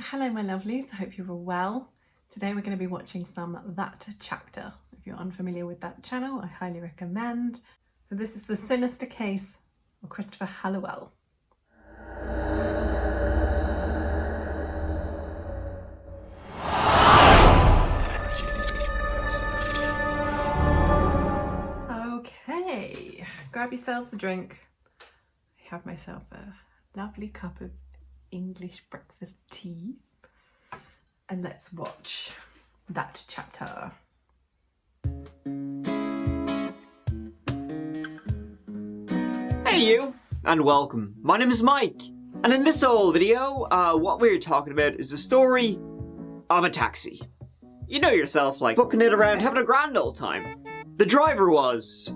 Hello my lovelies, I hope you're all well. Today we're going to be watching some That Chapter. If you're unfamiliar with that channel, I highly recommend. So this is the Sinister Case of Christopher Halliwell. Okay, grab yourselves a drink. I have myself a lovely cup of English breakfast tea and let's watch That Chapter. Hey you, and welcome. My name is Mike, and in this whole video, what we're talking about is the story of a taxi. You know yourself, like booking it around, having a grand old time. The driver was,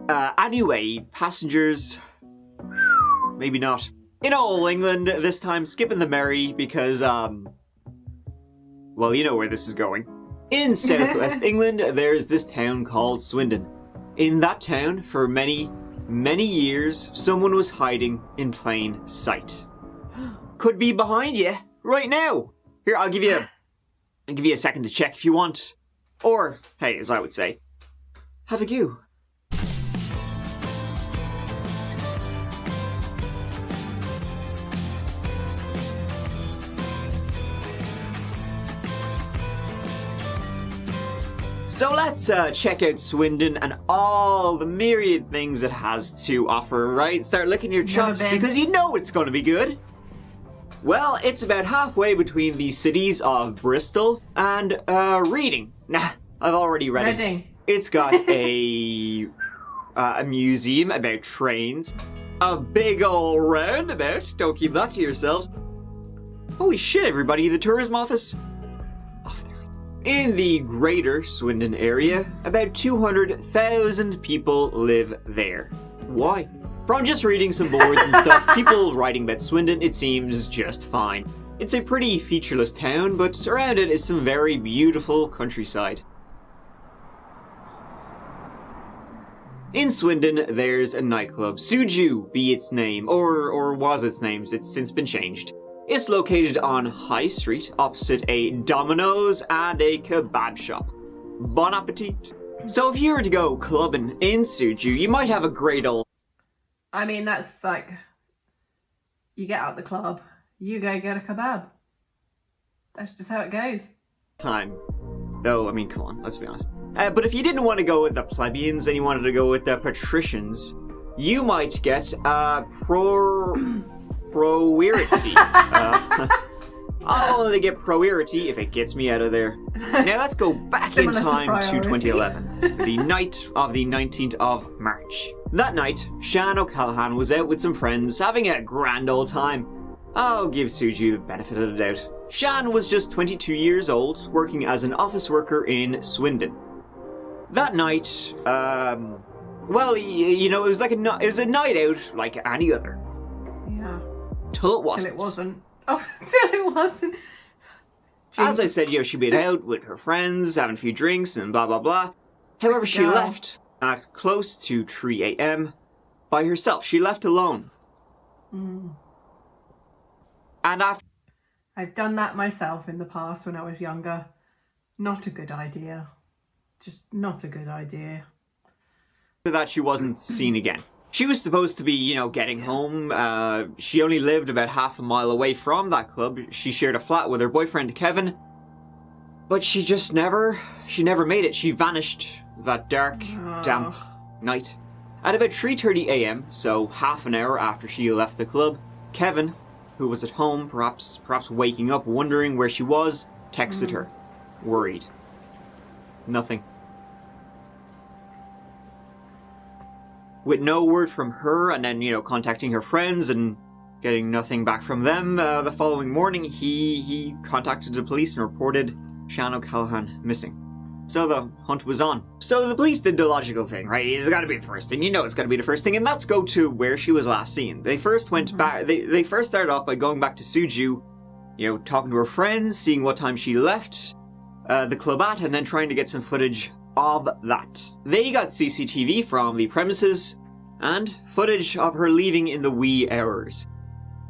anyway, passengers, maybe not. In all England, this time skipping the merry because, well, you know where this is going. In southwest England, there's this town called Swindon. In that town, for many years, someone was hiding in plain sight. Could be behind you right now. Here, I'll give you a second to check if you want. Or, hey, as I would say, have a go. So let's check out Swindon and all the myriad things it has to offer, right? Start licking your chops because you know it's going to be good. Well, it's about halfway between the cities of Bristol and Reading. Nah, I've already read it. It's got a museum about trains, a big old roundabout. Don't keep that to yourselves. Holy shit, everybody! The tourism office. In the greater Swindon area, about 200,000 people live there. Why? From just reading some boards and stuff, people writing about Swindon, it seems just fine. It's a pretty featureless town, but around it is some very beautiful countryside. In Swindon, there's a nightclub, Suju be its name, or was its name, it's since been changed. It's located on High Street, opposite a Domino's and a kebab shop. Bon appetit. So if you were to go clubbing in Suju, you might have a great old... I mean, that's like, you get out the club, you go get a kebab. That's just how it goes. Time. Though, I mean, come on, let's be honest. But if you didn't want to go with the plebeians and you wanted to go with the patricians, you might get Pro-irity. I'll only get pro-irity if it gets me out of there. Now let's go back in time to 2011, the night of the 19th of March. That night, Sian O'Callaghan was out with some friends having a grand old time. I'll give Suju the benefit of the doubt. Sian was just 22 years old, working as an office worker in Swindon. That night, well, you know, it was a night out like any other. Yeah. Till it wasn't. Till it wasn't. Oh, till it wasn't. As I said, you know, she'd been out with her friends, having a few drinks and blah, blah, blah. However, she left at close to 3 a.m. by herself. She left alone. Mm. And after... I've done that myself in the past when I was younger. Not a good idea. Just not a good idea. After that, she wasn't seen again. She was supposed to be, you know, getting home. She only lived about half a mile away from that club. She shared a flat with her boyfriend, Kevin. But she never made it. She vanished that dark, damp night. At about 3:30 a.m., so half an hour after she left the club, Kevin, who was at home, perhaps waking up, wondering where she was, texted her, worried. Nothing. With no word from her, and then, you know, contacting her friends and getting nothing back from them, the following morning he contacted the police and reported Sian O'Callaghan missing. So the hunt was on. So the police did the logical thing, right? It's gotta be the first thing. You know it's gotta be the first thing, and let's go to where she was last seen. They first went back, they first started off by going back to Suju, you know, talking to her friends, seeing what time she left the club at, and then trying to get some footage of that. They got CCTV from the premises and footage of her leaving in the wee hours.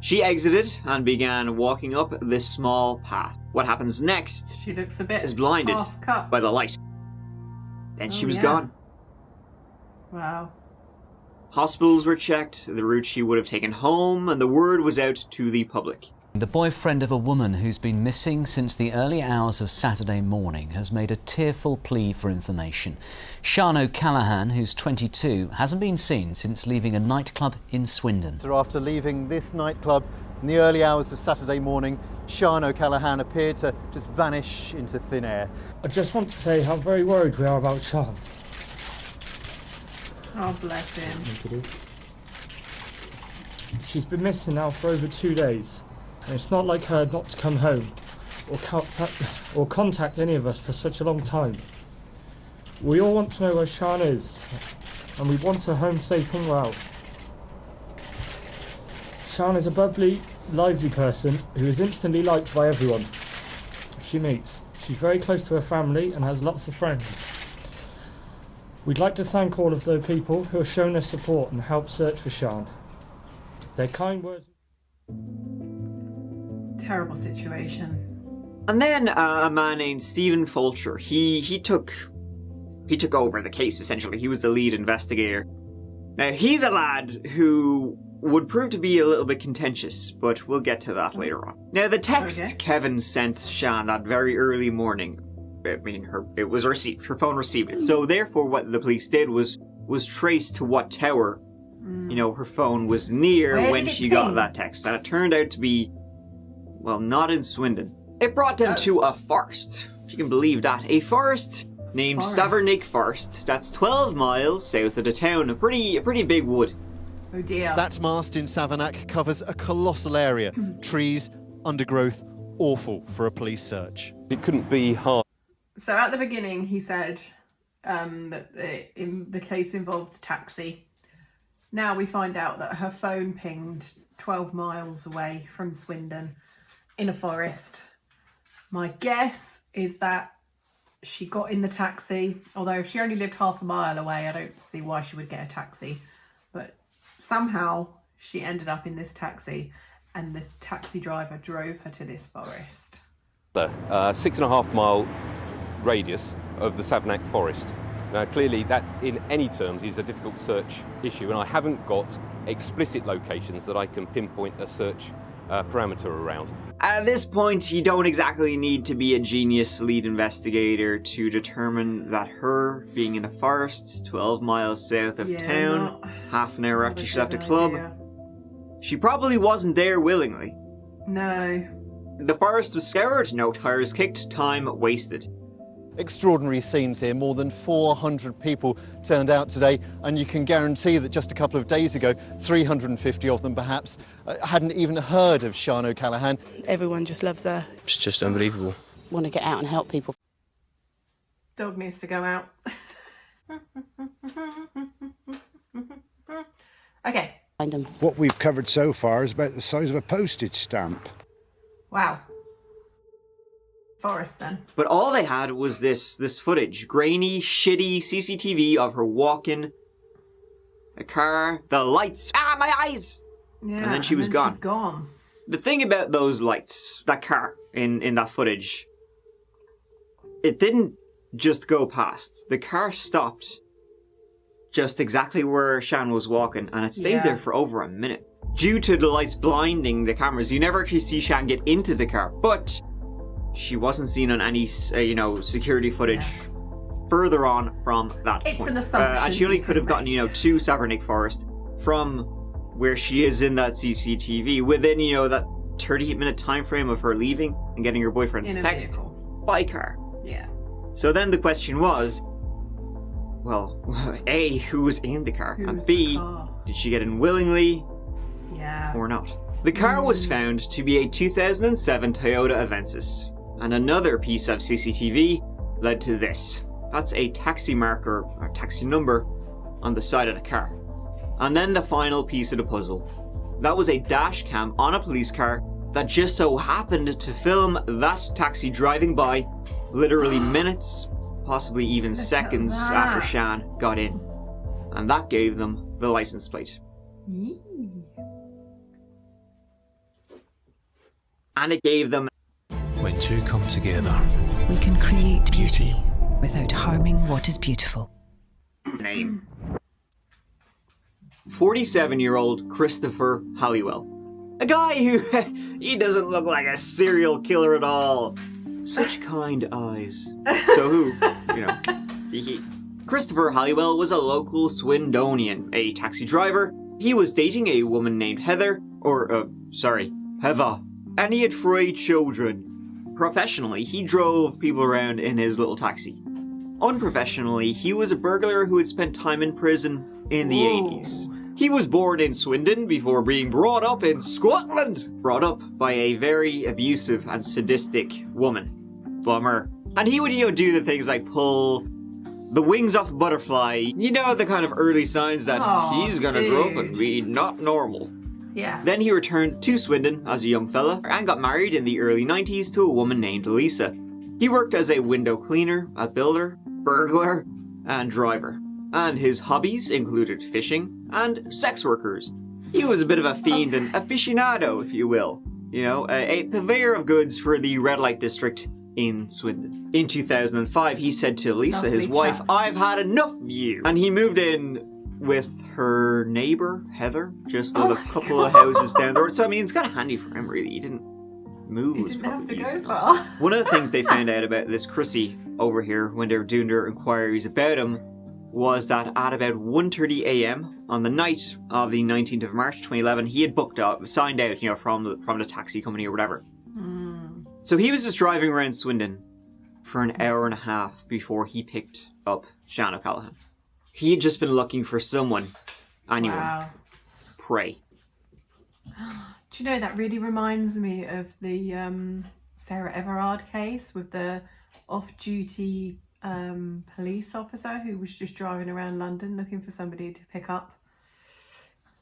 She exited and began walking up this small path. What happens next She looks a bit is blinded half-cut. by the light. Then she was yeah. gone. Wow. Hospitals were checked, the route she would have taken home, and the word was out to the public. The boyfriend of a woman who's been missing since the early hours of Saturday morning has made a tearful plea for information. Sian O'Callaghan, who's 22, hasn't been seen since leaving a nightclub in Swindon. So after leaving this nightclub in the early hours of Saturday morning, Sian O'Callaghan appeared to just vanish into thin air. I just want to say how very worried we are about Sian. Oh, bless him. She's been missing now for over 2 days, and it's not like her not to come home or contact any of us for such a long time. We all want to know where Sian is, and we want her home safe and well. Sian is a bubbly, lively person who is instantly liked by everyone she meets. She's very close to her family and has lots of friends. We'd like to thank all of the people who have shown their support and helped search for Sian. Their kind words... Terrible situation. And then a man named Stephen Fulcher, he took over the case, essentially. He was the lead investigator. Now, he's a lad who would prove to be a little bit contentious, but we'll get to that later on. Now, the text Kevin sent Sian that very early morning, I mean, it was received. Her phone received it. So therefore, what the police did was trace to what tower, you know, her phone was near when she got that text. And it turned out to be, well, not in Swindon. It brought them to a forest, if you can believe that. A forest named Savernake Forest. That's 12 miles south of the town. A pretty big wood. Oh dear. That mast in Savernake covers a colossal area. Trees, undergrowth, awful for a police search. It couldn't be hard. So at the beginning he said that the case involved the taxi. Now we find out that her phone pinged 12 miles away from Swindon in a forest. My guess is that she got in the taxi, although if she only lived half a mile away, I don't see why she would get a taxi. But somehow she ended up in this taxi and the taxi driver drove her to this forest. 6.5 mile radius of the Savernake Forest. Now clearly that in any terms is a difficult search issue, and I haven't got explicit locations that I can pinpoint a search parameter around. At this point, you don't exactly need to be a genius lead investigator to determine that her being in a forest 12 miles south of town, half an hour after she left the club, she probably wasn't there willingly. No. The forest was scoured, no tires kicked, time wasted. Extraordinary scenes here. More than 400 people turned out today, and you can guarantee that just a couple of days ago, 350 of them perhaps hadn't even heard of Sian O'Callaghan. Everyone just loves her. It's just unbelievable. Want to get out and help people. Dog needs to go out. Okay. Find them. What we've covered so far is about the size of a postage stamp. Wow. Forest then. But all they had was this footage, grainy, shitty CCTV of her walking, a car, the lights, my eyes! Yeah, and then she was gone. She's gone. The thing about those lights, that car in that footage, it didn't just go past. The car stopped just exactly where Sian was walking, and it stayed there for over a minute. Due to the lights blinding the cameras, you never actually see Sian get into the car, but she wasn't seen on any, security footage further on from that It's point. an assumption. And she only could have gotten, to Savernake Forest from where she is in that CCTV within, that 38-minute time frame of her leaving and getting her boyfriend's text by car. Yeah. So then the question was, well, A, who was in the car? And B, did she get in willingly or not? The car was found to be a 2007 Toyota Avensis. And another piece of CCTV led to this. That's a taxi marker, or taxi number, on the side of the car. And then the final piece of the puzzle. That was a dash cam on a police car that just so happened to film that taxi driving by literally minutes, possibly even seconds after Sian got in. And that gave them the license plate. and it gave them When two come together, we can create beauty without harming what is beautiful. a name. 47-year-old Christopher Halliwell. A guy who, he doesn't look like a serial killer at all. Such kind eyes. So who, Christopher Halliwell was a local Swindonian, a taxi driver. He was dating a woman named Heather, Heather, and he had 3 children. Professionally, he drove people around in his little taxi. Unprofessionally, he was a burglar who had spent time in prison in the 80s. He was born in Swindon before being brought up in Scotland. Brought up by a very abusive and sadistic woman. Bummer. And he would, do the things like pull the wings off a butterfly. The kind of early signs that he's gonna grow up and be not normal. Yeah. Then he returned to Swindon as a young fella and got married in the early 90s to a woman named Lisa. He worked as a window cleaner, a builder, burglar, and driver. And his hobbies included fishing and sex workers. He was a bit of a fiend and aficionado, if you will. A purveyor of goods for the red light district in Swindon. In 2005, he said to Lisa, his wife, "I've had enough of you." And he moved in with her neighbour, Heather, just a couple of houses down the road. So, it's kind of handy for him, really. He didn't move. He didn't have to go easy. far. One of the things they found out about this Chrissy over here when they were doing their inquiries about him was that at about 1:30 a.m. on the night of the 19th of March 2011, he had signed out, from the taxi company or whatever. So he was just driving around Swindon for an hour and a half before he picked up Sian O'Callaghan. He had just been looking for anyone, pray. Do you know, that really reminds me of the Sarah Everard case with the off-duty police officer who was just driving around London looking for somebody to pick up.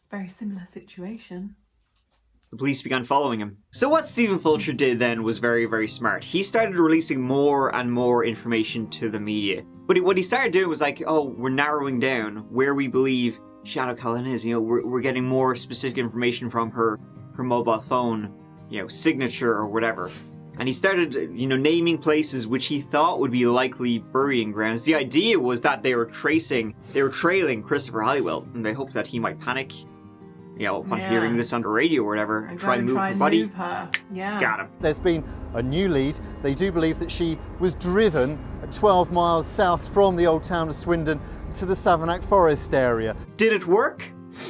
Very similar situation. The police began following him. So what Stephen Fulcher did then was very, very smart. He started releasing more and more information to the media. But what he started doing was we're narrowing down where we believe Sian O'Callaghan is. We're getting more specific information from her mobile phone, signature or whatever. And he started, naming places which he thought would be likely burying grounds. The idea was that they were trailing Christopher Halliwell, and they hoped that he might panic, upon hearing this on the radio or whatever, and try and move her body. Yeah. Got him. There's been a new lead. They do believe that she was driven 12 miles south from the old town of Swindon to the Savernake Forest area. Did it work?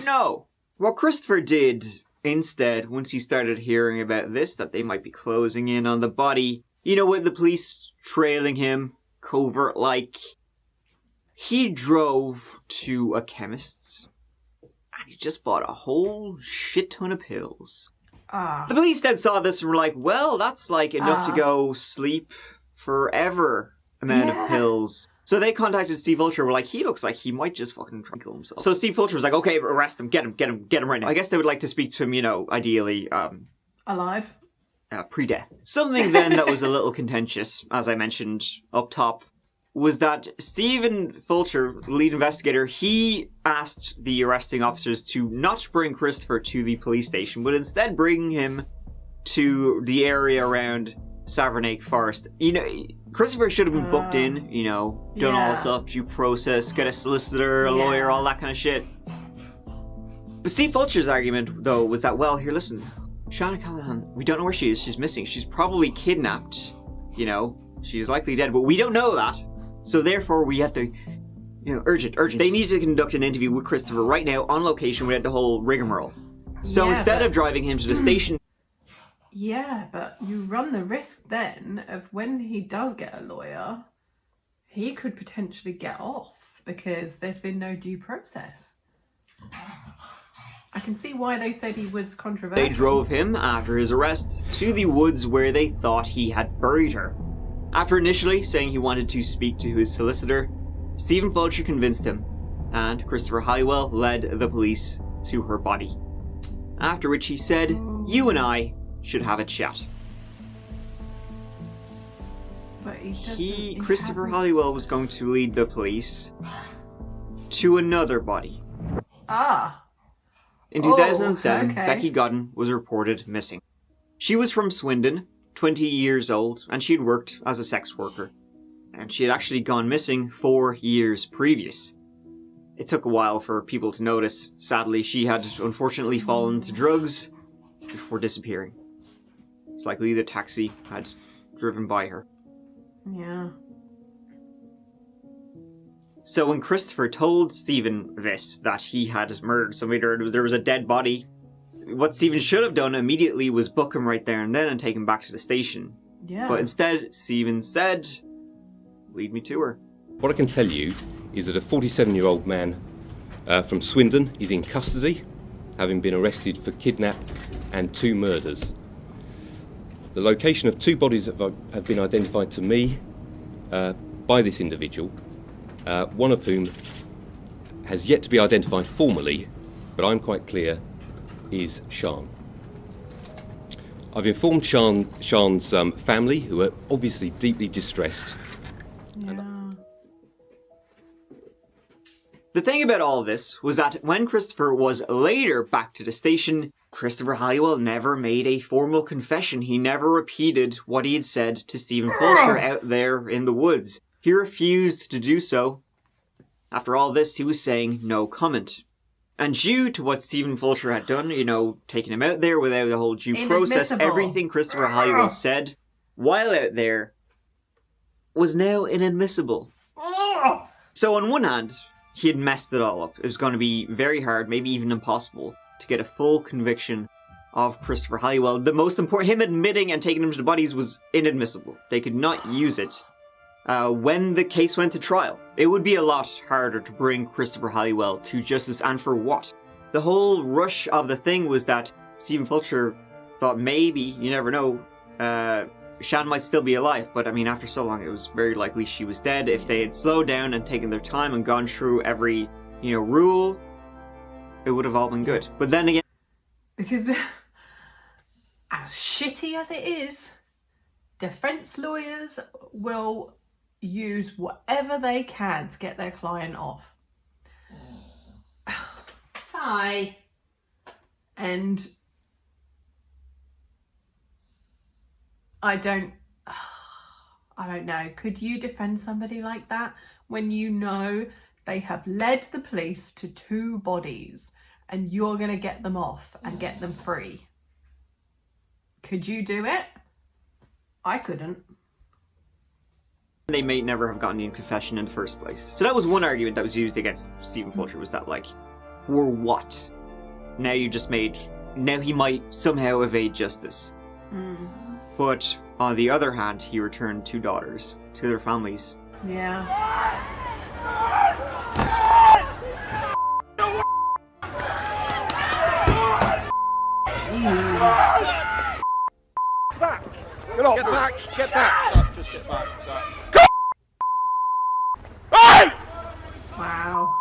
No. What Christopher did instead, once he started hearing about this, that they might be closing in on the body, with the police trailing him, covert-like, he drove to a chemist's and he just bought a whole shit ton of pills. The police then saw this and were like, well, that's enough to go sleep forever amount of pills. So they contacted Steve Fulcher. Were like, he looks like he might just fucking try to kill himself. So Steve Fulcher was like, okay, arrest him, get him right now. I guess they would like to speak to him, ideally, alive. Pre-death. Something then that was a little contentious, as I mentioned up top, was that Stephen Fulcher, lead investigator, he asked the arresting officers to not bring Christopher to the police station, but instead bring him to the area around Savernake Forest. Christopher should have been booked in, done all this stuff, due process, get a solicitor, a lawyer, all that kind of shit. But Steve Fulcher's argument, though, was that, well, here, listen, Sian O'Callaghan, we don't know where she is. She's missing. She's probably kidnapped. She's likely dead, but we don't know that. So therefore, we have to, urgent. They need to conduct an interview with Christopher right now on location without the whole rigmarole. So instead of driving him to the station... Yeah, but you run the risk then of when he does get a lawyer, he could potentially get off because there's been no due process. I can see why they said he was controversial. They drove him, after his arrest, to the woods where they thought he had buried her. After initially saying he wanted to speak to his solicitor, Stephen Fulcher convinced him, and Christopher Halliwell led the police to her body. After which he said, you and I should have a chat. But Christopher Halliwell was going to lead the police to another body. In 2007, Becky Godden was reported missing. She was from Swindon, 20 years old, and she had worked as a sex worker. And she had actually gone missing 4 years previous. It took a while for people to notice. Sadly, she had unfortunately fallen to drugs before disappearing. It's likely the taxi had driven by her. Yeah. So when Christopher told Stephen this, that he had murdered somebody, or there was a dead body, what Stephen should have done immediately was book him right there and then and take him back to the station. Yeah. But instead, Stephen said, lead me to her. What I can tell you is that a 47-year-old man from Swindon is in custody, having been arrested for kidnap and 2 murders. The location of 2 bodies have been identified to me by this individual, one of whom has yet to be identified formally, but I'm quite clear is Sian. I've informed Sian's family, who are obviously deeply distressed. Yeah. The thing about all this was that when Christopher was later back to the station, Christopher Halliwell never made a formal confession. He never repeated what he had said to Stephen Fulcher out there in the woods. He refused to do so. After all this, he was saying no comment. And due to what Stephen Fulcher had done, you know, taking him out there without the whole due process, Inadmissible. everything Christopher Halliwell said while out there was now inadmissible. So on one hand, he had messed it all up. It was going to be very hard, maybe even impossible, to get a full conviction of Christopher Halliwell. The most important, him admitting and taking him to the bodies was inadmissible. They could not use it when the case went to trial. It would be a lot harder to bring Christopher Halliwell to justice, and for what? The whole rush of the thing was that Stephen Fulcher thought maybe, you never know, Sian might still be alive, but I mean, after so long, it was very likely she was dead. If they had slowed down and taken their time and gone through every, rule, it would have all been good. But then again... Because as shitty as it is, defence lawyers will use whatever they can to get their client off. Hi. And I don't know. Could you defend somebody like that when you know they have led the police to 2 bodies and you're going to get them off and get them free? Could you do it? I couldn't. They may never have gotten the confession in the first place. So that was one argument that was used against Stephen Fulcher, was that, like, for what? Now he might somehow evade justice. But on the other hand, he returned 2 daughters to their families. Yeah. Jeez. Back! Get back! Get back! Sorry, just get back. Sorry. Hey! Wow.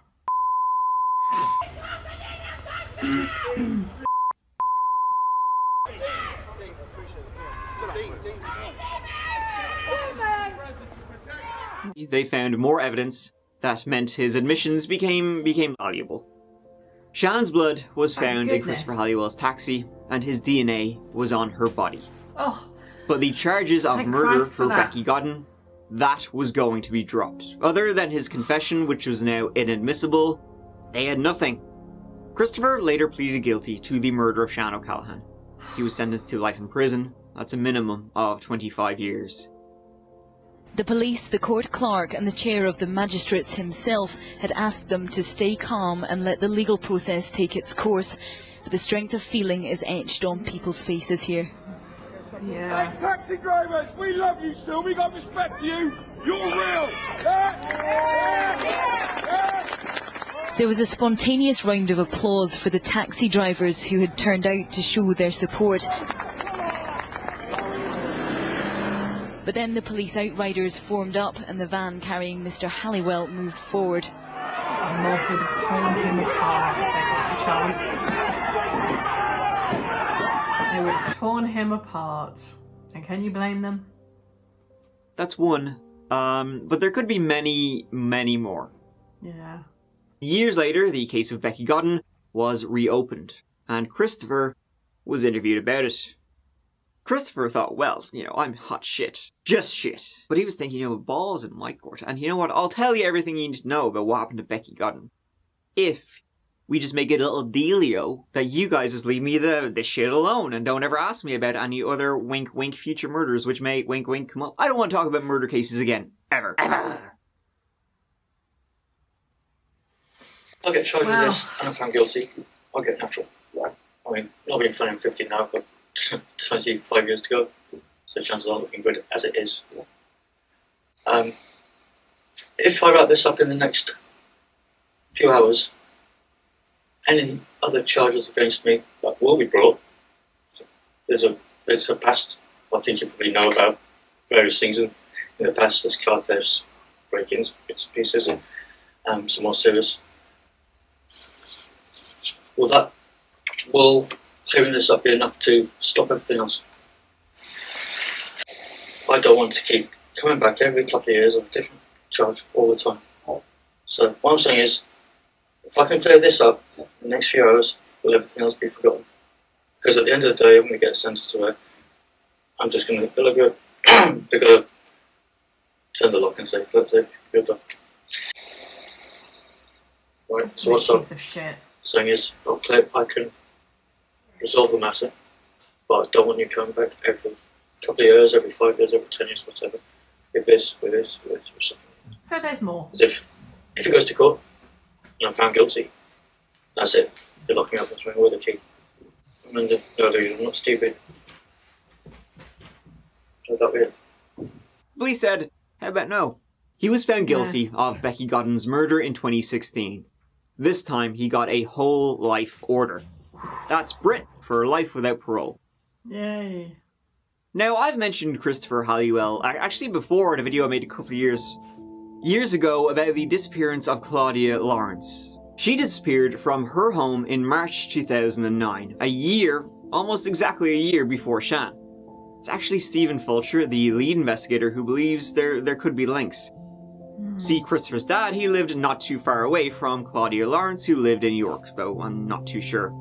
They found more evidence that meant his admissions became valuable. Sian's blood was found in Christopher Halliwell's taxi, and his DNA was on her body. Oh. But the charges of Thank murder Christ for for that. Becky Godden, that was going to be dropped. Other than his confession, which was now inadmissible, they had nothing. Christopher later pleaded guilty to the murder of Sian O'Callaghan. He was sentenced to life in prison. That's a minimum of 25 years. The police, the court clerk and the chair of the magistrates himself had asked them to stay calm and let the legal process take its course. But the strength of feeling is etched on people's faces here. Yeah. Hey, taxi drivers, we love you still. We got respect for you. You're real. There was a spontaneous round of applause for the taxi drivers who had turned out to show their support. But then the police outriders formed up and the van carrying Mr. Halliwell moved forward. A mob would have torn him apart if they got the chance. They would have torn him apart. And can you blame them? That's one. But there could be many, many more. Yeah. Years later, the case of Becky Godden was reopened, and Christopher was interviewed about it. Christopher thought, well, I'm hot shit. Just shit. But he was thinking, balls in my court. And you know what? I'll tell you everything you need to know about what happened to Becky Godden. If we just make it a little dealio that you guys just leave me the shit alone and don't ever ask me about any other wink wink future murders which may wink wink come up. I don't want to talk about murder cases again. Ever. I'll get charged with this and I'm found guilty. I'll get natural. I mean, not being found 50 now, but 25 years to go. So chances aren't looking good as it is. If I wrap this up in the next few hours, any other charges against me will be brought. There's a past. I think you probably know about various things in the past. There's car thefts, break-ins, bits and pieces, and some more serious. Will clearing this up be enough to stop everything else? I don't want to keep coming back every couple of years on a different charge all the time. So what I'm saying is, if I can clear this up in the next few hours, will everything else be forgotten? Because at the end of the day, I'm going to get sentenced to it. I'm just going to go, they're going to turn the lock and say, that's it, you're done. Right, so what's up? Saying is, I can resolve the matter, but I don't want you coming back every couple of years, every 5 years, every 10 years, whatever. With this. So there's more. As if it goes to court and I'm found guilty, that's it. They lock me up and throw me away the key. I'm under no illusion, I'm not stupid. So that'll be it. Police said, how about no? He was found guilty of Becky Godden's murder in 2016. This time he got a whole life order. That's Brit for life without parole. Yay. Now, I've mentioned Christopher Halliwell actually before in a video I made a couple of years ago about the disappearance of Claudia Lawrence. She disappeared from her home in March 2009, almost exactly a year before Shan. It's actually Stephen Fulcher, the lead investigator, who believes there could be links. See, Christopher's dad, he lived not too far away from Claudia Lawrence, who lived in York, though I'm not too sure.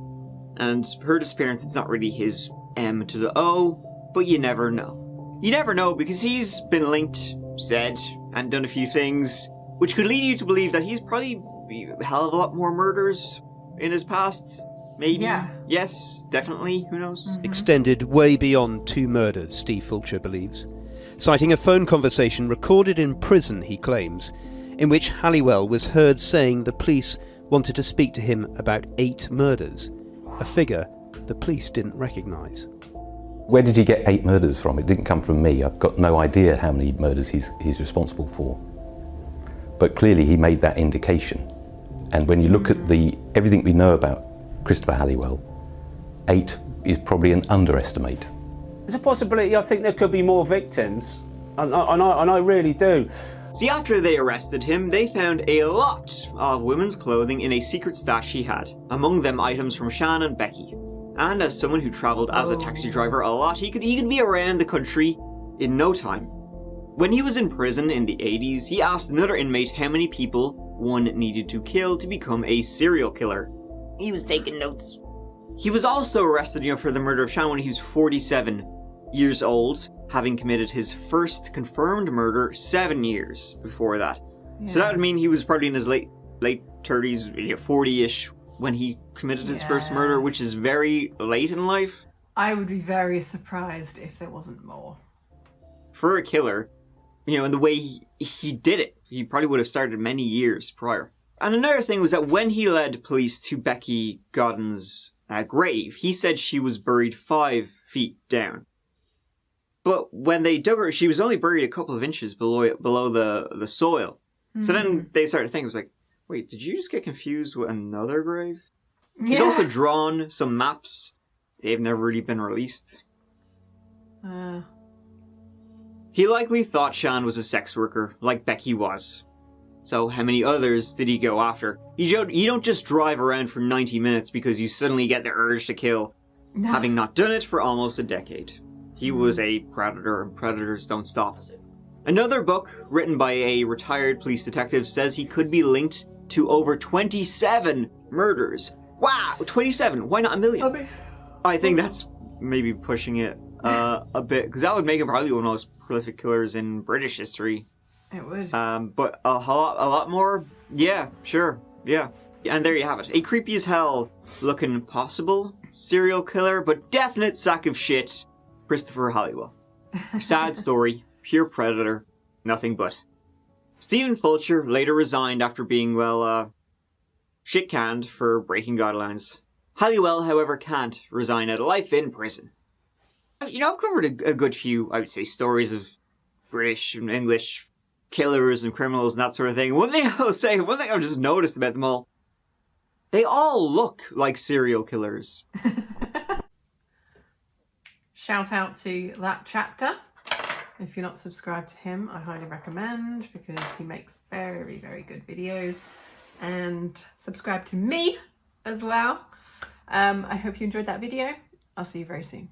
And her disappearance, it's not really his M to the O, but you never know. You never know because he's been linked, said, and done a few things, which could lead you to believe that he's probably a hell of a lot more murders in his past. Maybe. Yeah. Yes, definitely. Who knows? Extended way beyond 2 murders, Steve Fulcher believes. Citing a phone conversation recorded in prison, he claims, in which Halliwell was heard saying the police wanted to speak to him about 8 murders, a figure the police didn't recognise. Where did he get 8 murders from? It didn't come from me. I've got no idea how many murders he's responsible for. But clearly he made that indication. And when you look at everything we know about Christopher Halliwell, 8 is probably an underestimate. There's a possibility I think there could be more victims, and I really do. See, after they arrested him, they found a lot of women's clothing in a secret stash he had, among them items from Shan and Becky. And as someone who travelled as a taxi driver a lot, he could be around the country in no time. When he was in prison in the 80s, he asked another inmate how many people one needed to kill to become a serial killer. He was taking notes. He was also arrested, for the murder of Shan when he was 47 years old, having committed his first confirmed murder 7 years before that. Yeah. So that would mean he was probably in his late 30s, 40-ish, when he committed his first murder, which is very late in life. I would be very surprised if there wasn't more. For a killer, and the way he did it, he probably would have started many years prior. And another thing was that when he led police to Becky Godden's grave, he said she was buried 5 feet down. But when they dug her, she was only buried a couple of inches below the soil. Mm-hmm. So then they started thinking, it was like, wait, did you just get confused with another grave? Yeah. He's also drawn some maps. They've never really been released. He likely thought Shan was a sex worker, like Becky was. So how many others did he go after? You don't just drive around for 90 minutes because you suddenly get the urge to kill, having not done it for almost a decade. He was a predator, and predators don't stop. Another book, written by a retired police detective, says he could be linked to over 27 murders. Wow, 27! Why not a million? I think that's maybe pushing it a bit, because that would make him probably one of the most prolific killers in British history. It would. But a lot more. Yeah, sure. Yeah. And there you have it. A creepy as hell looking possible serial killer, but definite sack of shit, Christopher Halliwell. Sad story. Pure predator. Nothing but. Stephen Fulcher later resigned after being, well, shit-canned for breaking guidelines. Halliwell, however, can't resign out of life in prison. You know, I've covered a good few, I would say, stories of British and English killers and criminals and that sort of thing. One thing I've just noticed about them all, they all look like serial killers. Shout out to That Chapter. If you're not subscribed to him, I highly recommend, because he makes very, very good videos. And subscribe to me as well. I hope you enjoyed that video. I'll see you very soon.